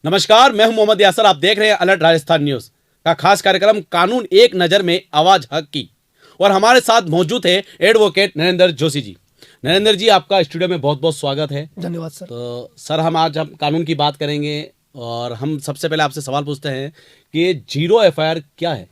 नमस्कार, मैं हूं मोहम्मद यासर। आप देख रहे हैं अलर्ट राजस्थान न्यूज का खास कार्यक्रम कानून एक नजर में, आवाज हक की। और हमारे साथ मौजूद है एडवोकेट नरेंद्र जोशी जी। नरेंद्र जी, आपका स्टूडियो में बहुत बहुत स्वागत है। धन्यवाद सर। तो सर, हम कानून की बात करेंगे और हम सबसे पहले आपसे सवाल पूछते हैं कि जीरो एफआईआर क्या है।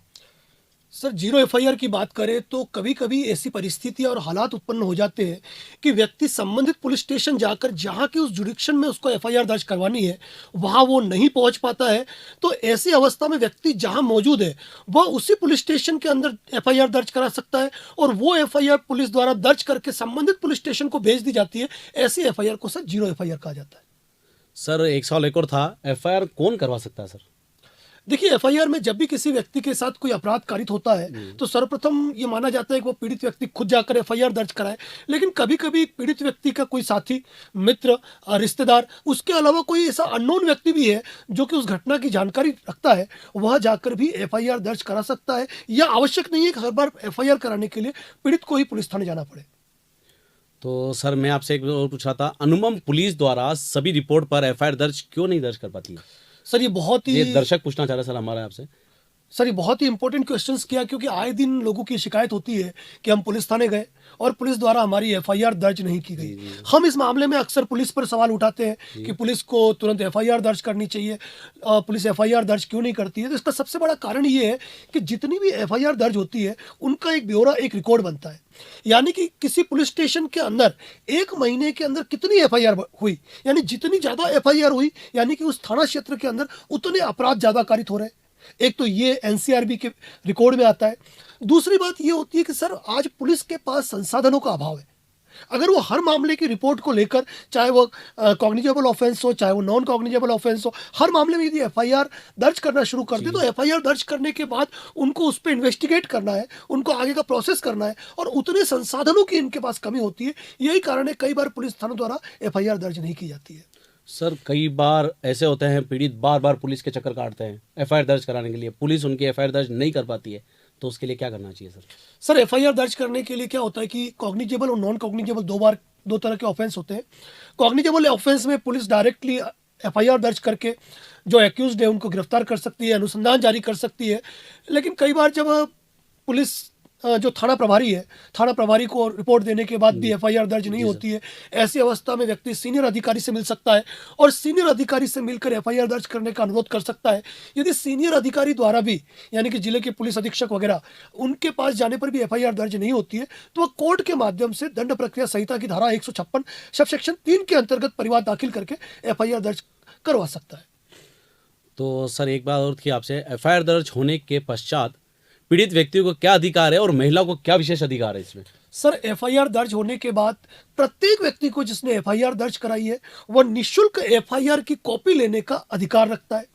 सर, जीरो एफआईआर की बात करें तो कभी कभी ऐसी परिस्थितियां और हालात उत्पन्न हो जाते हैं कि व्यक्ति संबंधित पुलिस स्टेशन जाकर जहां की उस जुडिक्शन में उसको एफआईआर दर्ज करवानी है वहां वो नहीं पहुंच पाता है। तो ऐसी अवस्था में व्यक्ति जहां मौजूद है वह उसी पुलिस स्टेशन के अंदर एफआईआर दर्ज करा सकता है और वो एफआईआर पुलिस द्वारा दर्ज करके संबंधित पुलिस स्टेशन को भेज दी जाती है। ऐसी एफआईआर को सर जीरो एफआईआर कहा जाता है। सर, एक सवाल एक और था, एफआईआर कौन करवा सकता है सर? देखिए, एफआईआर में जब भी किसी व्यक्ति के साथ कोई अपराध कारित होता है तो सर्वप्रथम ये माना जाता है कि वो पीड़ित व्यक्ति खुद जाकर एफआईआर दर्ज कराए। लेकिन कभी कभी पीड़ित व्यक्ति का कोई साथी, मित्र, रिश्तेदार, उसके अलावा कोई ऐसा अननोन व्यक्ति भी है जो कि उस घटना की जानकारी रखता है, वह जाकर भी एफआईआर दर्ज करा सकता है। यह आवश्यक नहीं है कि हर बार एफआईआर कराने के लिए पीड़ित को ही पुलिस थाने जाना पड़े। तो सर, मैं आपसे एक और पूछ रहा था, अनुपम पुलिस द्वारा सभी रिपोर्ट पर एफआईआर दर्ज क्यों नहीं दर्ज कर पाती है? सर, ये बहुत ये ही दर्शक पूछना चाह रहे हैं सर हमारा आपसे। सर ये बहुत ही इंपॉर्टेंट क्वेश्चंस किया, क्योंकि आए दिन लोगों की शिकायत होती है कि हम पुलिस थाने गए और पुलिस द्वारा हमारी एफआईआर दर्ज नहीं की गई। हम इस मामले में अक्सर पुलिस पर सवाल उठाते हैं कि पुलिस को तुरंत एफआईआर दर्ज करनी चाहिए। पुलिस एफआईआर दर्ज क्यों नहीं करती है? तो इसका सबसे बड़ा कारण ये है कि जितनी भी एफआईआर दर्ज होती है उनका एक ब्यौरा, एक रिकॉर्ड बनता है। यानी कि किसी पुलिस स्टेशन के अंदर एक महीने के अंदर कितनी एफआईआर हुई, यानी जितनी ज़्यादा एफआईआर हुई यानी कि उस थाना क्षेत्र के अंदर उतने अपराध ज़्यादा कारित हो रहे हैं। एक तो ये एनसीआरबी के रिकॉर्ड में आता है। दूसरी बात ये होती है कि सर आज पुलिस के पास संसाधनों का अभाव है। अगर वो हर मामले की रिपोर्ट को लेकर, चाहे वो कॉग्निजेबल ऑफेंस हो चाहे वो नॉन कॉग्निजेबल ऑफेंस हो, हर मामले में यदि एफआईआर दर्ज करना शुरू कर दे तो एफआईआर दर्ज करने के बाद उनको उस पर इन्वेस्टिगेट करना है, उनको आगे का प्रोसेस करना है और उतने संसाधनों की इनके पास कमी होती है। यही कारण है कई बार पुलिस थानों द्वारा एफआईआर दर्ज नहीं की जाती है। सर, कई बार ऐसे होते हैं पीड़ित बार बार पुलिस के चक्कर काटते हैं एफआईआर दर्ज कराने के लिए, पुलिस उनकी एफआईआर दर्ज नहीं कर पाती है, तो उसके लिए क्या करना चाहिए सर? सर एफआईआर दर्ज करने के लिए क्या होता है कि कॉग्निजेबल और नॉन कॉग्निजेबल दो तरह के ऑफेंस होते हैं। कॉग्निजेबल ऑफेंस में पुलिस डायरेक्टली एफआईआर दर्ज करके जो एक्यूज्ड है उनको गिरफ्तार कर सकती है, अनुसंधान जारी कर सकती है। लेकिन कई बार जब पुलिस जो थाना प्रभारी है, थाना प्रभारी को रिपोर्ट देने के बाद भी एफआईआर दर्ज नहीं होती है, ऐसी अवस्था में व्यक्ति सीनियर अधिकारी से मिल सकता है और सीनियर अधिकारी से मिलकर एफआईआर दर्ज करने का अनुरोध कर सकता है। यदि सीनियर अधिकारी द्वारा भी, यानी कि जिले के पुलिस अधीक्षक वगैरह, उनके पास जाने पर भी एफआईआर दर्ज नहीं होती है तो वह कोर्ट के माध्यम से दंड प्रक्रिया संहिता की धारा 156 सबसेक्शन 3 के अंतर्गत परिवाद दाखिल करके एफआईआर दर्ज करवा सकता है। तो सर, एक बात और थी आपसे, एफआईआर दर्ज होने के पश्चात पीड़ित व्यक्ति को क्या अधिकार है और महिला को क्या विशेष अधिकार है इसमें? सर एफआईआर दर्ज होने के बाद प्रत्येक व्यक्ति को जिसने एफआईआर दर्ज कराई है वह निःशुल्क एफआईआर की कॉपी लेने का अधिकार रखता है।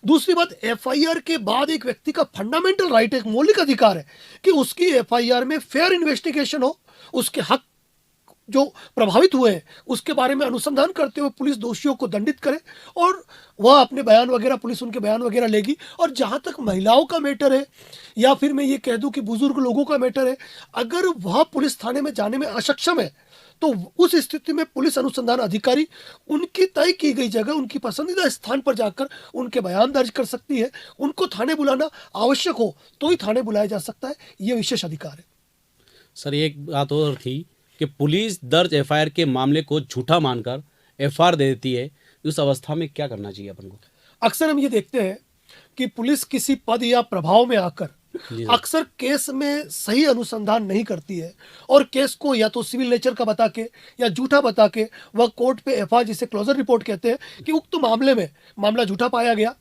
दूसरी बात, एफआईआर के बाद एक व्यक्ति का फंडामेंटल राइट, एक मौलिक अधिकार है कि उसकी एफआईआर में फेयर इन्वेस्टिगेशन हो, उसके हक जो प्रभावित हुए हैं उसके बारे में अनुसंधान करते हुए पुलिस दोषियों को दंडित करे और वह अपने बयान वगैरह, पुलिस उनके बयान वगैरह लेगी। और जहां तक महिलाओं का मैटर है या फिर मैं ये कह दूं कि बुजुर्ग लोगों का मैटर है, अगर वह पुलिस थाने में जाने में अक्षम है तो उस स्थिति में पुलिस अनुसंधान अधिकारी उनकी तय की गई जगह, उनकी पसंदीदा स्थान पर जाकर उनके बयान दर्ज कर सकती है। उनको थाने बुलाना आवश्यक हो तो ही थाने बुलाया जा सकता है, यह विशेष अधिकार है। सर, एक बात और थी कि पुलिस दर्ज एफआईआर के मामले को झूठा मानकर एफआईआर दे देती है, उस अवस्था में क्या करना चाहिए अपन को? अक्सर हम ये देखते हैं कि पुलिस किसी पद या प्रभाव में आकर जी सर। अक्सर केस में सही अनुसंधान नहीं करती है और केस को या तो सिविल नेचर का बता के या झूठा बता के वह कोर्ट पे एफआईआर, जिसे क्लोजर रिपोर्ट कहते हैं, कि उक्त मामले में मामला झूठा पाया गया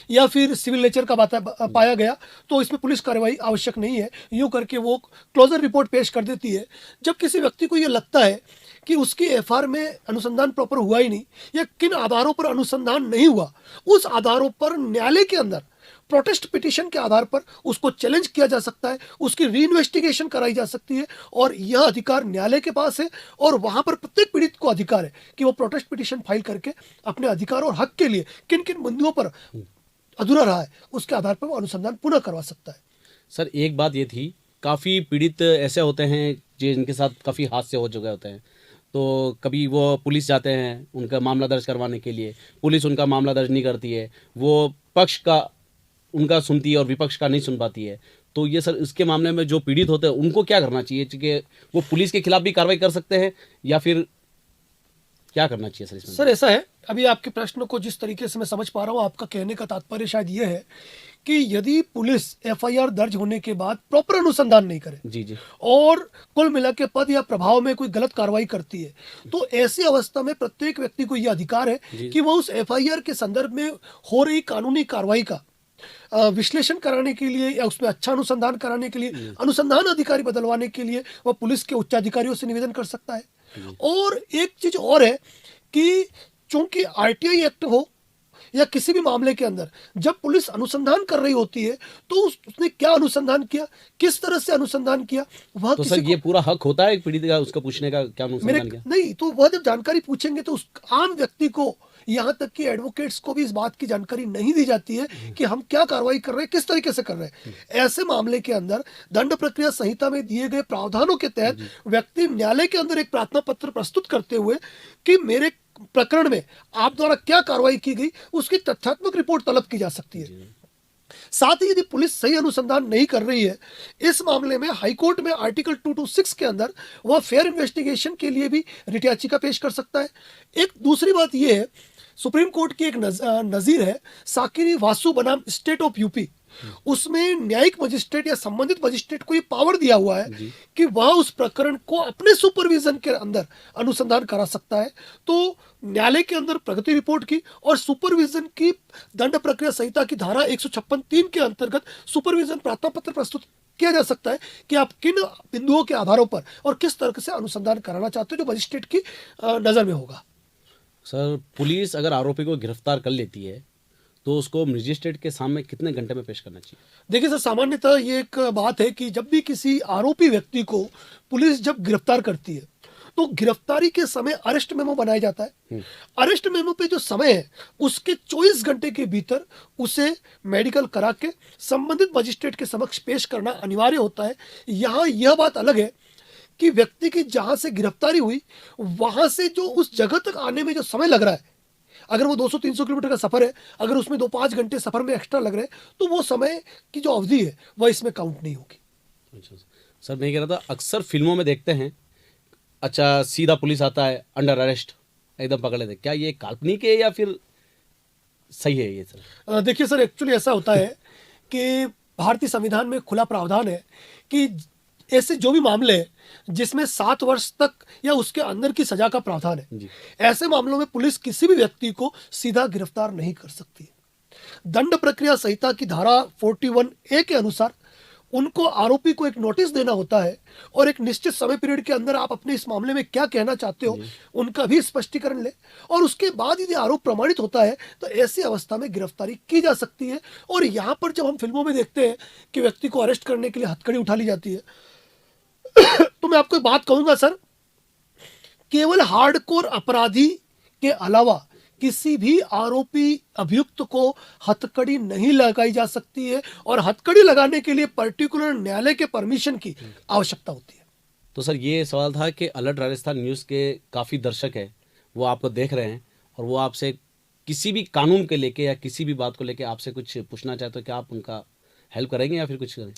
या फिर सिविल नेचर का पाया गया तो इसमें पुलिस कार्रवाई आवश्यक नहीं है, यूँ करके वो क्लोजर रिपोर्ट पेश कर देती है। जब किसी व्यक्ति को ये लगता है कि उसकी एफआईआर में अनुसंधान प्रॉपर हुआ ही नहीं या किन आधारों पर अनुसंधान नहीं हुआ, उस आधारों पर न्यायालय के अंदर प्रोटेस्ट पिटीशन के आधार पर उसको चैलेंज किया जा सकता है, उसकी री इन्वेस्टिगेशन कराई जा सकती है और यह अधिकार न्यायालय के पास है। और वहां पर प्रत्येक पीड़ित को अधिकार है कि वो प्रोटेस्ट पिटीशन फाइल करके अपने अधिकार और हक के लिए किन किन बिंदुओं पर अधूरा रहा है उसके आधार पर वो अनुसंधान पुनः करवा सकता है। सर, एक बात ये थी, काफ़ी पीड़ित ऐसे होते हैं जिनके साथ काफ़ी हादसे हो चुके होते हैं, तो कभी वो पुलिस जाते हैं उनका मामला दर्ज करवाने के लिए, पुलिस उनका मामला दर्ज नहीं करती है, वो पक्ष का उनका सुनती है और विपक्ष का नहीं सुन पाती है। तो ये सर इसके मामले में जो पीड़ित होते हैं उनको क्या करना चाहिए कि वो पुलिस के खिलाफ भी कार्रवाई कर सकते हैं या फिर क्या करना चाहिए सर इसमें? सर ऐसा है, अभी आपके प्रश्न को जिस तरीके से मैं समझ पा रहा हूँ, आपका कहने का तात्पर्य शायद ये है कि यदि पुलिस एफआईआर दर्ज होने के बाद प्रॉपर अनुसंधान नहीं करे जी जी और कुल मिला के पद या प्रभाव में कोई गलत कार्रवाई करती है, तो ऐसी अवस्था में प्रत्येक व्यक्ति को यह अधिकार है कि वह उस एफआईआर के संदर्भ में हो रही कानूनी कार्रवाई का विश्लेषण कराने के लिए या उसमें अच्छा अनुसंधान कराने के लिए अनुसंधान अधिकारी बदलवाने के लिए वह पुलिस के उच्चाधिकारियों से निवेदन कर सकता है। और एक चीज और है कि चूंकि आरटीआई एक्ट हो या किसी भी मामले के अंदर जब पुलिस अनुसंधान कर रही होती है तो उसने क्या अनुसंधान किया, किस तरह से अनुसंधान किया, वह तो किसी सर को ये पूरा हक होता है पीड़ित का उसका पूछने का क्या अनुसंधान किया? नहीं, तो वह जब जानकारी पूछेंगे तो उस आम व्यक्ति को, यहाँ तक कि एडवोकेट्स को भी इस बात की जानकारी नहीं दी जाती है कि हम क्या कार्रवाई कर रहे हैं, किस तरीके से कर रहे हैं। ऐसे मामले के अंदर दंड प्रक्रिया संहिता में दिए गए प्रावधानों के तहत व्यक्ति न्यायालय के अंदर एक प्रार्थना पत्र प्रस्तुत करते हुए कि मेरे प्रकरण में आप द्वारा क्या कार्रवाई की गई उसकी तथ्यात्मक रिपोर्ट तलब की जा सकती है। साथ ही यदि पुलिस सही अनुसंधान नहीं कर रही है, इस मामले में हाईकोर्ट में आर्टिकल 226 के अंदर वह फेयर इन्वेस्टिगेशन के लिए भी रिट याचिका पेश कर सकता है। एक दूसरी बात यह है, सुप्रीम कोर्ट की एक नजीर है साकिरी वासु बनाम स्टेट ऑफ यूपी, उसमें न्यायिक मजिस्ट्रेट या संबंधित मजिस्ट्रेट को ये पावर दिया हुआ है कि वह उस प्रकरण को अपने सुपरविजन के अंदर अनुसंधान करा सकता है। तो न्यायालय के अंदर प्रगति रिपोर्ट की और सुपरविजन की दंड प्रक्रिया संहिता की धारा 156(3) के अंतर्गत सुपरविजन प्रार्थना पत्र प्रस्तुत किया जा सकता है कि आप किन बिंदुओं के आधारों पर और किस तरह से अनुसंधान कराना चाहते हो जो मजिस्ट्रेट की नजर में होगा। सर पुलिस अगर आरोपी को गिरफ्तार कर लेती है तो उसको मजिस्ट्रेट के सामने कितने घंटे में पेश करना चाहिए? देखिए सर, सामान्यतः ये एक बात है कि जब भी किसी आरोपी व्यक्ति को पुलिस जब गिरफ्तार करती है तो गिरफ्तारी के समय अरेस्ट मेमो बनाया जाता है। अरेस्ट मेमो पे जो समय है उसके 24 घंटे के भीतर उसे मेडिकल करा के संबंधित मजिस्ट्रेट के समक्ष पेश करना अनिवार्य होता है। यहाँ यह बात अलग है कि व्यक्ति की जहां से गिरफ्तारी हुई वहां से जो उस जगह तक आने में जो समय लग रहा है, अगर वो 200-300 किलोमीटर का सफर है, अगर उसमें 2-5 घंटे सफर में एक्स्ट्रा लग रहे हैं तो वो समय की जो अवधि है वह इसमें काउंट नहीं होगी। अच्छा सर, मैं कह रहा था अक्सर फिल्मों में देखते हैं, अच्छा सीधा पुलिस आता है अंडर अरेस्ट एकदम पकड़ लेते, क्या ये काल्पनिक है या फिर सही है ये सर? देखिए सर, एक्चुअली ऐसा होता है कि भारतीय संविधान में खुला प्रावधान है कि ऐसे जो भी मामले हैं जिसमें 7 वर्ष तक या उसके अंदर की सजा का प्रावधान है, ऐसे मामलों में पुलिस किसी भी व्यक्ति को सीधा गिरफ्तार नहीं कर सकती। दंड प्रक्रिया संहिता की धारा 41A के अनुसार उनको आरोपी को एक नोटिस देना होता है और एक निश्चित समय पीरियड के अंदर आप अपने इस मामले में क्या कहना चाहते हो उनका भी स्पष्टीकरण ले, और उसके बाद यदि आरोप प्रमाणित होता है तो ऐसी अवस्था में गिरफ्तारी की जा सकती है। और यहाँ पर जब हम फिल्मों में देखते हैं कि व्यक्ति को अरेस्ट करने के लिए हथकड़ी उठा ली जाती है तो मैं आपको एक बात कहूंगा सर, केवल हार्डकोर अपराधी के अलावा किसी भी आरोपी अभियुक्त को हथकड़ी नहीं लगाई जा सकती है और हथकड़ी लगाने के लिए पर्टिकुलर न्यायालय के परमिशन की आवश्यकता होती है। तो सर ये सवाल था कि अलर्ट राजस्थान न्यूज़ के काफ़ी दर्शक हैं, वो आपको देख रहे हैं और वो आपसे किसी भी कानून के लेके या किसी भी बात को लेके आपसे कुछ पूछना चाहते हो, क्या आप उनका हेल्प करेंगे या फिर कुछ करें?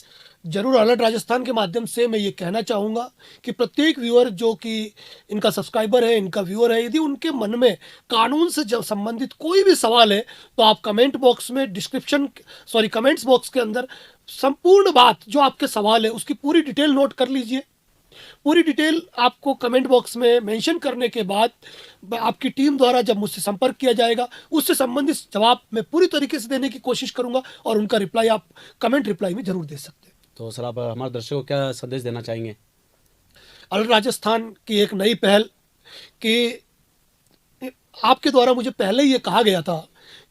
जरूर, अलर्ट राजस्थान के माध्यम से मैं ये कहना चाहूँगा कि प्रत्येक व्यूअर जो कि इनका सब्सक्राइबर है, इनका व्यूअर है, यदि उनके मन में कानून से जब संबंधित कोई भी सवाल है तो आप कमेंट बॉक्स में कमेंट्स बॉक्स के अंदर संपूर्ण बात जो आपके सवाल है उसकी पूरी डिटेल नोट कर लीजिए। पूरी डिटेल आपको कमेंट बॉक्स में मेंशन करने के बाद आपकी टीम द्वारा जब मुझसे संपर्क किया जाएगा उससे संबंधित जवाब मैं पूरी तरीके से देने की कोशिश करूंगा और उनका रिप्लाई आप कमेंट रिप्लाई में जरूर दे सकते हैं। तो सर आप हमारे दर्शकों को क्या संदेश देना चाहेंगे? अलर्ट राजस्थान की एक नई पहल कि आपके द्वारा मुझे पहले ये कहा गया था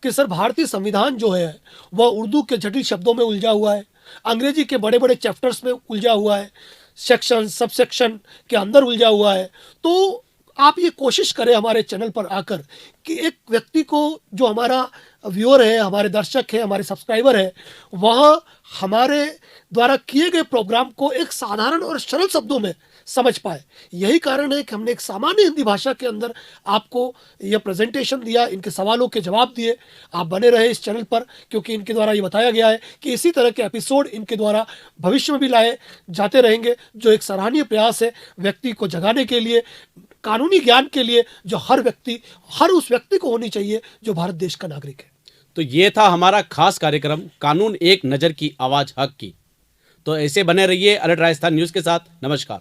कि सर भारतीय संविधान जो है वह उर्दू के जटिल शब्दों में उलझा हुआ है, अंग्रेजी के बड़े बड़े चैप्टर्स में उलझा हुआ है, सेक्शन सब सेक्शन के अंदर उलझा हुआ है। तो आप ये कोशिश करें हमारे चैनल पर आकर कि एक व्यक्ति को, जो हमारा व्यूअर है, हमारे दर्शक है, हमारे सब्सक्राइबर है, वह हमारे द्वारा किए गए प्रोग्राम को एक साधारण और सरल शब्दों में समझ पाए। यही कारण है कि हमने एक सामान्य हिंदी भाषा के अंदर आपको यह प्रेजेंटेशन दिया, इनके सवालों के जवाब दिए। आप बने रहे इस चैनल पर, क्योंकि इनके द्वारा ये बताया गया है कि इसी तरह के एपिसोड इनके द्वारा भविष्य में भी लाए जाते रहेंगे, जो एक सराहनीय प्रयास है व्यक्ति को जगाने के लिए, कानूनी ज्ञान के लिए, जो हर उस व्यक्ति को होनी चाहिए जो भारत देश का नागरिक है। तो ये था हमारा खास कार्यक्रम कानून एक नज़र की आवाज़ हक की। तो ऐसे बने रहिए अलर्ट राजस्थान न्यूज़ के साथ। नमस्कार।